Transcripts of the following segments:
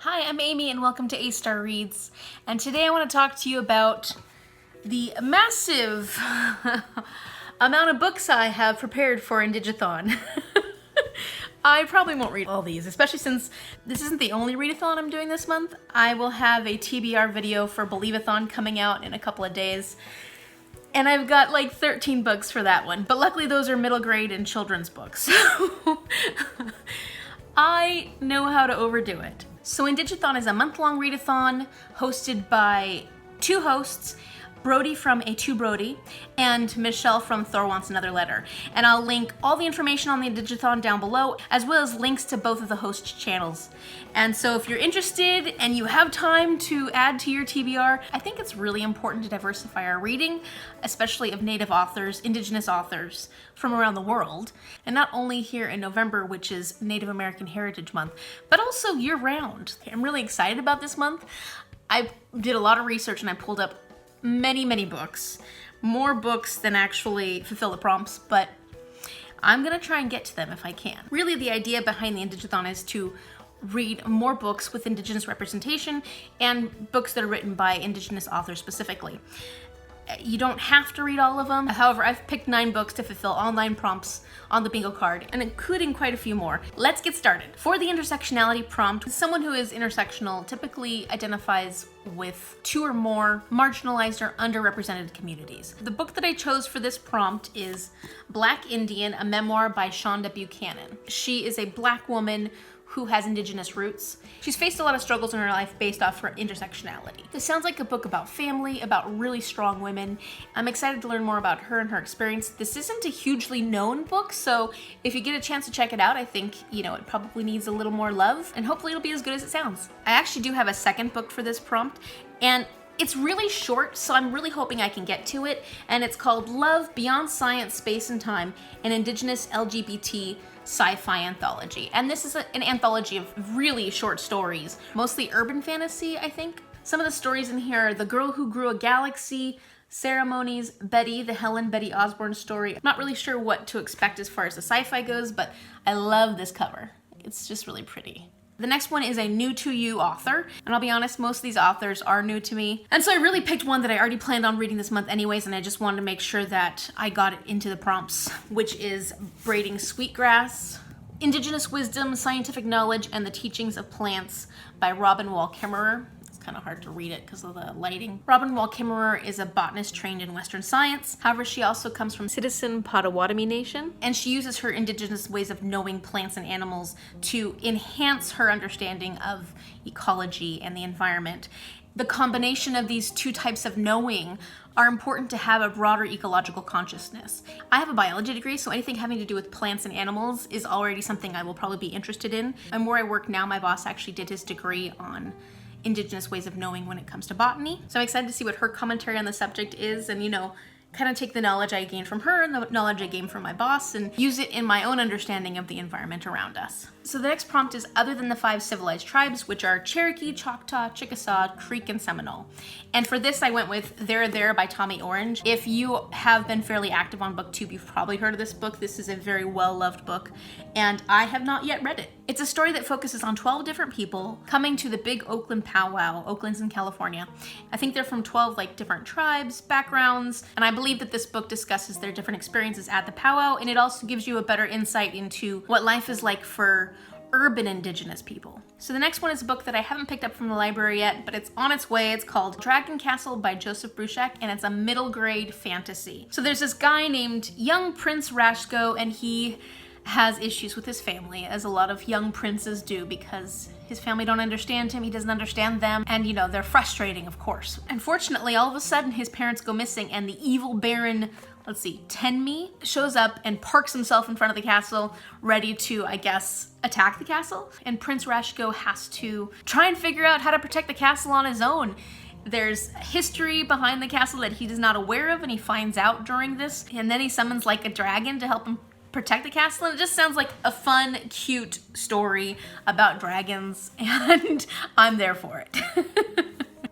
Hi, I'm Amy and welcome to A-Star Reads. And today I want to talk to you about the massive amount of books I have prepared for Indigathon. I probably won't read all these, especially since this isn't the only readathon I'm doing this month. I will have a TBR video for Believeathon coming out in a couple of days. And I've got like 13 books for that one, but luckily those are middle grade and children's books. I know how to overdo it. So Indigathon is a month-long readathon hosted by two hosts, Brody from A2 Brody and Michelle from Thor Wants Another Letter. And I'll link all the information on the Indigathon down below, as well as links to both of the host channels. And so if you're interested and you have time to add to your TBR, I think it's really important to diversify our reading, especially of Native authors, Indigenous authors from around the world. And not only here in November, which is Native American Heritage Month, but also year-round. I'm really excited about this month. I did a lot of research and I pulled up many books, more books than actually fulfill the prompts, but I'm gonna try and get to them if I can. Really, the idea behind the Indigathon is to read more books with Indigenous representation and books that are written by Indigenous authors specifically. You don't have to read all of them. However, I've picked 9 books to fulfill all 9 prompts on the bingo card, and including quite a few more. Let's get started. For the intersectionality prompt, someone who is intersectional typically identifies with 2 or more marginalized or underrepresented communities. The book that I chose for this prompt is Black Indian, a memoir by Shonda Buchanan. She is a Black woman who has Indigenous roots. She's faced a lot of struggles in her life based off her intersectionality. This sounds like a book about family, about really strong women. I'm excited to learn more about her and her experience. This isn't a hugely known book, so if you get a chance to check it out, I think, it probably needs a little more love, and hopefully it'll be as good as it sounds. I actually do have a second book for this prompt, and it's really short, so I'm really hoping I can get to it, and it's called Love Beyond Science, Space, and Time, an Indigenous LGBT sci-fi anthology. And this is an anthology of really short stories, mostly urban fantasy, I think. Some of the stories in here are The Girl Who Grew a Galaxy, Ceremonies, Betty, the Helen Betty Osborne story. I'm not really sure what to expect as far as the sci-fi goes, but I love this cover. It's just really pretty. The next one is a new to you author, and I'll be honest, most of these authors are new to me. And so I really picked one that I already planned on reading this month anyways, and I just wanted to make sure that I got it into the prompts, which is Braiding Sweetgrass, Indigenous Wisdom, Scientific Knowledge, and the Teachings of Plants by Robin Wall Kimmerer. Kind of hard to read it because of the lighting. Robin Wall Kimmerer is a botanist trained in Western science. However, she also comes from Citizen Potawatomi Nation, and she uses her Indigenous ways of knowing plants and animals to enhance her understanding of ecology and the environment. The combination of these two types of knowing are important to have a broader ecological consciousness. I have a biology degree, so anything having to do with plants and animals is already something I will probably be interested in. And where I work now, my boss actually did his degree on Indigenous ways of knowing when it comes to botany. So I'm excited to see what her commentary on the subject is, and kind of take the knowledge I gained from her and the knowledge I gained from my boss and use it in my own understanding of the environment around us. So the next prompt is other than the 5 civilized tribes, which are Cherokee, Choctaw, Chickasaw, Creek, and Seminole. And for this, I went with Theyre There by Tommy Orange. If you have been fairly active on BookTube, you've probably heard of this book. This is a very well-loved book, and I have not yet read it. It's a story that focuses on 12 different people coming to the big Oakland powwow. Oakland's in California. I think they're from 12 different tribes, backgrounds, and I believe that this book discusses their different experiences at the powwow, and it also gives you a better insight into what life is like for urban Indigenous people. So the next one is a book that I haven't picked up from the library yet, but it's on its way. It's called Dragon Castle by Joseph Bruchac, and it's a middle grade fantasy. So there's this guy named Young Prince Rashko, and he has issues with his family, as a lot of young princes do, because his family don't understand him, he doesn't understand them, and they're frustrating, of course. Unfortunately, all of a sudden his parents go missing, and the evil Baron, Tenmi, shows up and parks himself in front of the castle, ready to, attack the castle. And Prince Rashko has to try and figure out how to protect the castle on his own. There's history behind the castle that he is not aware of, and he finds out during this, and then he summons a dragon to help him protect the castle, and it just sounds like a fun, cute story about dragons, and I'm there for it.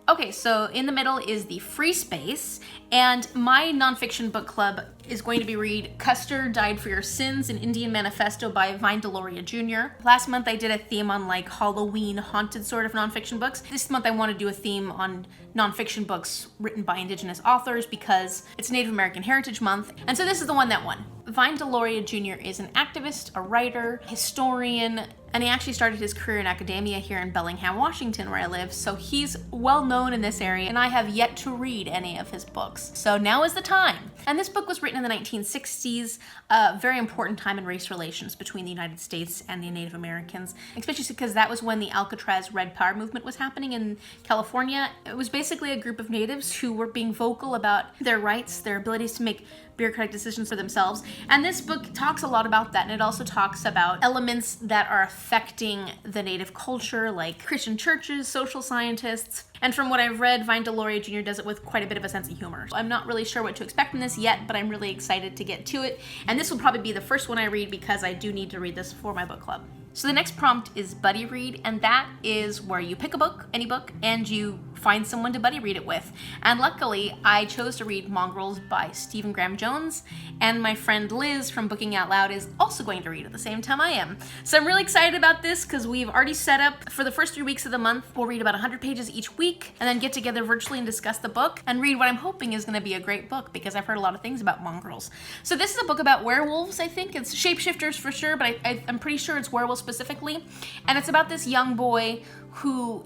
Okay, so in the middle is the free space, and my nonfiction book club is going to be read Custer Died for Your Sins, an Indian Manifesto by Deloria Jr. Last month I did a theme on like Halloween haunted sort of nonfiction books. This month I want to do a theme on nonfiction books written by Indigenous authors because it's Native American Heritage Month, and so this is the one that won. Deloria Jr. is an activist, a writer, historian, and he actually started his career in academia here in Bellingham, Washington, where I live, so he's well known in this area, and I have yet to read any of his books. So now is the time. And this book was written in the 1960s, a very important time in race relations between the United States and the Native Americans, especially because that was when the Alcatraz Red Power movement was happening in California. It was basically a group of natives who were being vocal about their rights, their abilities to make bureaucratic decisions for themselves. And this book talks a lot about that, and it also talks about elements that are affecting the native culture, like Christian churches, social scientists. And from what I've read, Deloria Jr. does it with quite a bit of a sense of humor. I'm not really sure what to expect in this yet, but I'm really excited to get to it. And this will probably be the first one I read because I do need to read this for my book club. So the next prompt is buddy read, and that is where you pick a book, any book, and you find someone to buddy read it with. And luckily, I chose to read Mongrels by Stephen Graham Jones, and my friend Liz from Booking Out Loud is also going to read at the same time I am. So I'm really excited about this because we've already set up for the first 3 weeks of the month. We'll read about 100 pages each week, and then get together virtually and discuss the book, and read what I'm hoping is going to be a great book because I've heard a lot of things about Mongrels. So this is a book about werewolves, I think. It's shapeshifters for sure, but I'm pretty sure it's werewolves specifically. And it's about this young boy who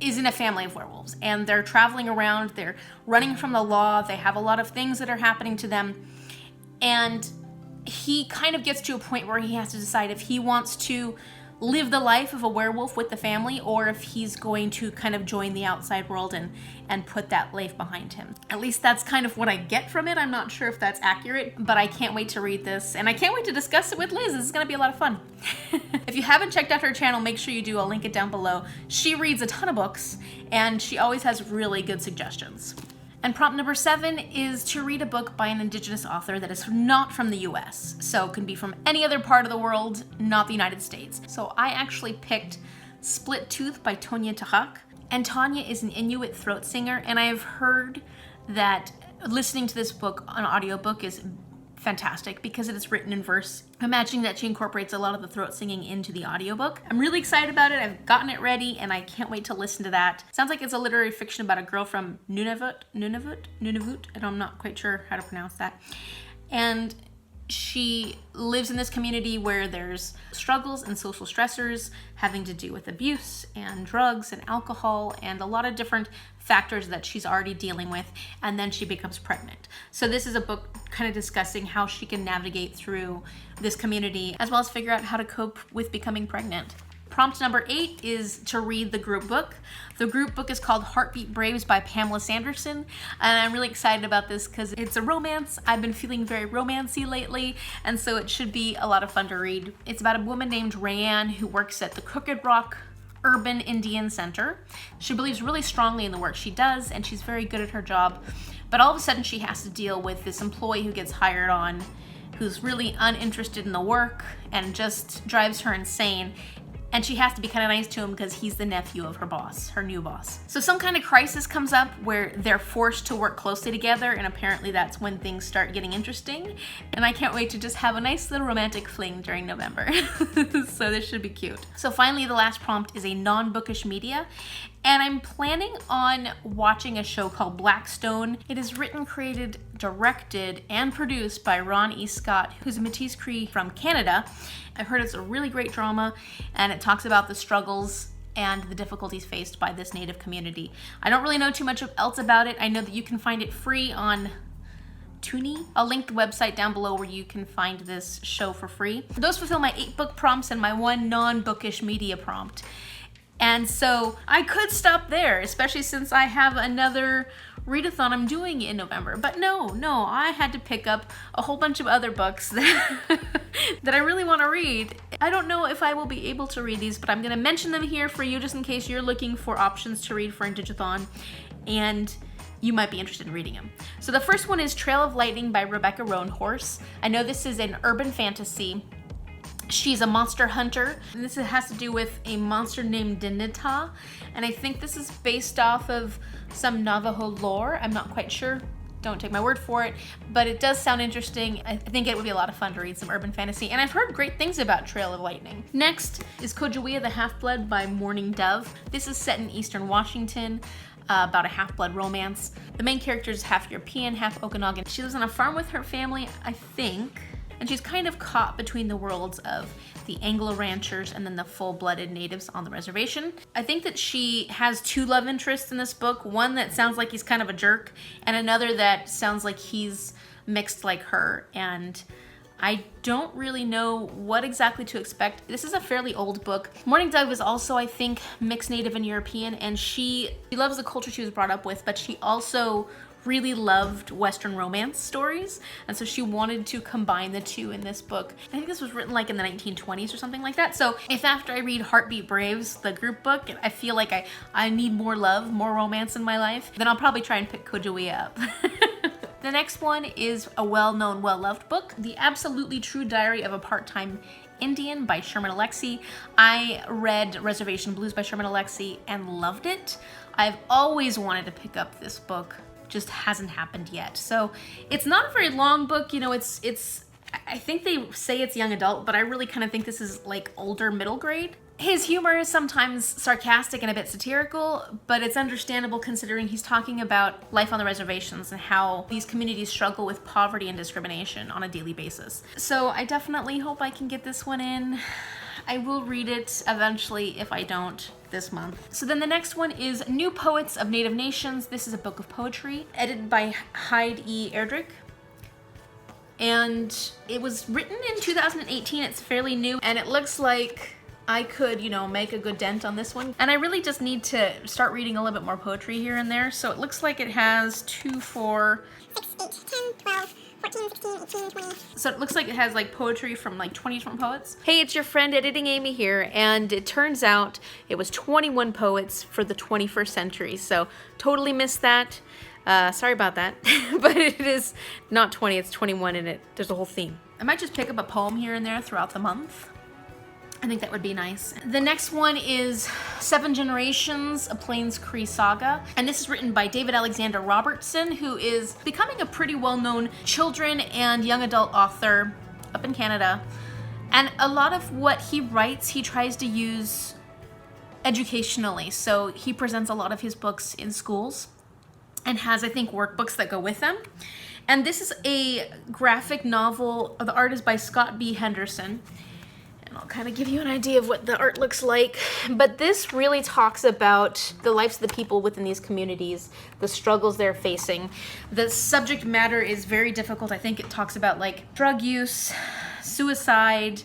is in a family of werewolves, and they're traveling around, they're running from the law, they have a lot of things that are happening to them, and he kind of gets to a point where he has to decide if he wants to live the life of a werewolf with the family, or if he's going to kind of join the outside world and put that life behind him. At least that's kind of what I get from it. I'm not sure if that's accurate, but I can't wait to read this, and I can't wait to discuss it with Liz. This is gonna be a lot of fun. If you haven't checked out her channel, make sure you do. I'll link it down below. She reads a ton of books, and she always has really good suggestions. And prompt number 7 is to read a book by an Indigenous author that is not from the US. So it can be from any other part of the world, not the United States. So I actually picked Split Tooth by Tonya Tahak. And Tonya is an Inuit throat singer, and I have heard that listening to this book on audiobook is fantastic because it is written in verse. I'm imagining that she incorporates a lot of the throat singing into the audiobook. I'm really excited about it. I've gotten it ready, and I can't wait to listen to that. Sounds like it's a literary fiction about a girl from Nunavut, and I'm not quite sure how to pronounce that. And she lives in this community where there's struggles and social stressors having to do with abuse and drugs and alcohol and a lot of different factors that she's already dealing with, and then she becomes pregnant. So this is a book kind of discussing how she can navigate through this community as well as figure out how to cope with becoming pregnant. Prompt number 8 is to read the group book. The group book is called Heartbeat Braves by Pamela Sanderson, and I'm really excited about this because it's a romance. I've been feeling very romancy lately, and so it should be a lot of fun to read. It's about a woman named Rayanne who works at the Crooked Rock Urban Indian Center. She believes really strongly in the work she does, and she's very good at her job, but all of a sudden she has to deal with this employee who gets hired on who's really uninterested in the work and just drives her insane. And she has to be kind of nice to him because he's the nephew of her boss, her new boss. So some kind of crisis comes up where they're forced to work closely together, and apparently that's when things start getting interesting. And I can't wait to just have a nice little romantic fling during November. So this should be cute. So finally, the last prompt is a non-Bookish media. And I'm planning on watching a show called Blackstone. It is written, created, directed, and produced by Ron E. Scott, who's a Métis Cree from Canada. I've heard it's a really great drama, and it talks about the struggles and the difficulties faced by this Native community. I don't really know too much else about it. I know that you can find it free on Toonie. I'll link the website down below where you can find this show for free. Those fulfill my 8 book prompts and my 1 non-bookish media prompt. And so I could stop there, especially since I have another readathon I'm doing in November. But no, I had to pick up a whole bunch of other books that, that I really want to read. I don't know if I will be able to read these, but I'm going to mention them here for you just in case you're looking for options to read for Indigathon, and you might be interested in reading them. So the first one is Trail of Lightning by Rebecca Roanhorse. I know this is an urban fantasy, She's a monster hunter, and this has to do with a monster named Dinita, and I think this is based off of some Navajo lore. I'm not quite sure. Don't take my word for it, but it does sound interesting. I think it would be a lot of fun to read some urban fantasy, and I've heard great things about Trail of Lightning. Next is Kojawea the Half-Blood by Morning Dove. This is set in Eastern Washington, about a half-blood romance. The main character is half European, half Okanagan. She lives on a farm with her family, I think, and she's kind of caught between the worlds of the Anglo ranchers and then the full-blooded natives on the reservation. I think that she has two love interests in this book, one that sounds like he's kind of a jerk, and another that sounds like he's mixed like her, and I don't really know what exactly to expect. This is a fairly old book. Morning Dove is also, I think, mixed Native and European, and she loves the culture she was brought up with, but she also really loved Western romance stories, and so she wanted to combine the two in this book. I think this was written like in the 1920s or something like that. So if after I read Heartbeat Braves, the group book, I feel like I need more love, more romance in my life, then I'll probably try and pick Kojawea up. The next one is a well-known, well-loved book, The Absolutely True Diary of a Part-Time Indian by Sherman Alexie. I read Reservation Blues by Sherman Alexie and loved it. I've always wanted to pick up this book, just hasn't happened yet. So it's not a very long book, you know, it's I think they say it's young adult, but I really kind of think this is like older middle grade. His humor is sometimes sarcastic and a bit satirical, but it's understandable considering he's talking about life on the reservations and how these communities struggle with poverty and discrimination on a daily basis. So I definitely hope I can get this one in. I will read it eventually if I don't this month. So then the next one is New Poets of Native Nations. This is a book of poetry edited by Hyde E. Erdrich. And it was written in 2018. It's fairly new, and it looks like I could, you know, make a good dent on this one. And I really just need to start reading a little bit more poetry here and there. So it looks like it has 2, 4, 6, 8, 10, 12, 14, 16, 18, 20. So it looks like it has like poetry from like 20 different poets. Hey, it's your friend Editing Amy here, and it turns out it was 21 poets for the 21st century. So totally missed that. Sorry about that, but it is not 20, it's 21, and there's a whole theme. I might just pick up a poem here and there throughout the month. I think that would be nice. The next one is 7 Generations, A Plains Cree Saga. And this is written by David Alexander Robertson, who is becoming a pretty well-known children and young adult author up in Canada. And a lot of what he writes, he tries to use educationally. So he presents a lot of his books in schools and has, I think, workbooks that go with them. And this is a graphic novel. The art is by Scott B. Henderson. And I'll kind of give you an idea of what the art looks like. But this really talks about the lives of the people within these communities, the struggles they're facing. The subject matter is very difficult. I think it talks about like drug use, suicide,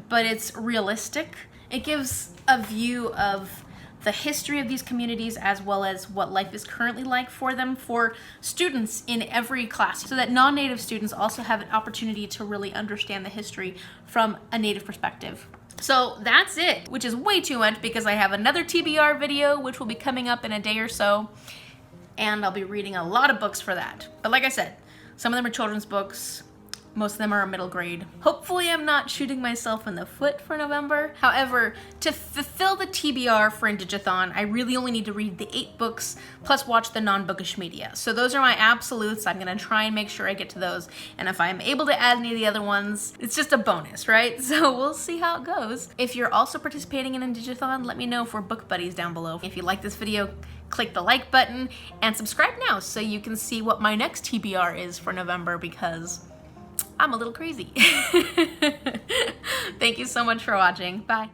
but it's realistic. It gives a view of the history of these communities as well as what life is currently like for them, for students in every class, so that non-Native students also have an opportunity to really understand the history from a Native perspective. So that's it, which is way too much because I have another TBR video which will be coming up in a day or so, and I'll be reading a lot of books for that. But like I said, some of them are children's books, most of them are middle grade. Hopefully I'm not shooting myself in the foot for November. However, to fulfill the TBR for Indigathon, I really only need to read the 8 books plus watch the non-Bookish media. So those are my absolutes. I'm gonna try and make sure I get to those. And if I'm able to add any of the other ones, it's just a bonus, right? So we'll see how it goes. If you're also participating in Indigathon, let me know if we're book buddies down below. If you like this video, click the like button and subscribe now so you can see what my next TBR is for November, because I'm a little crazy. Thank you so much for watching. Bye.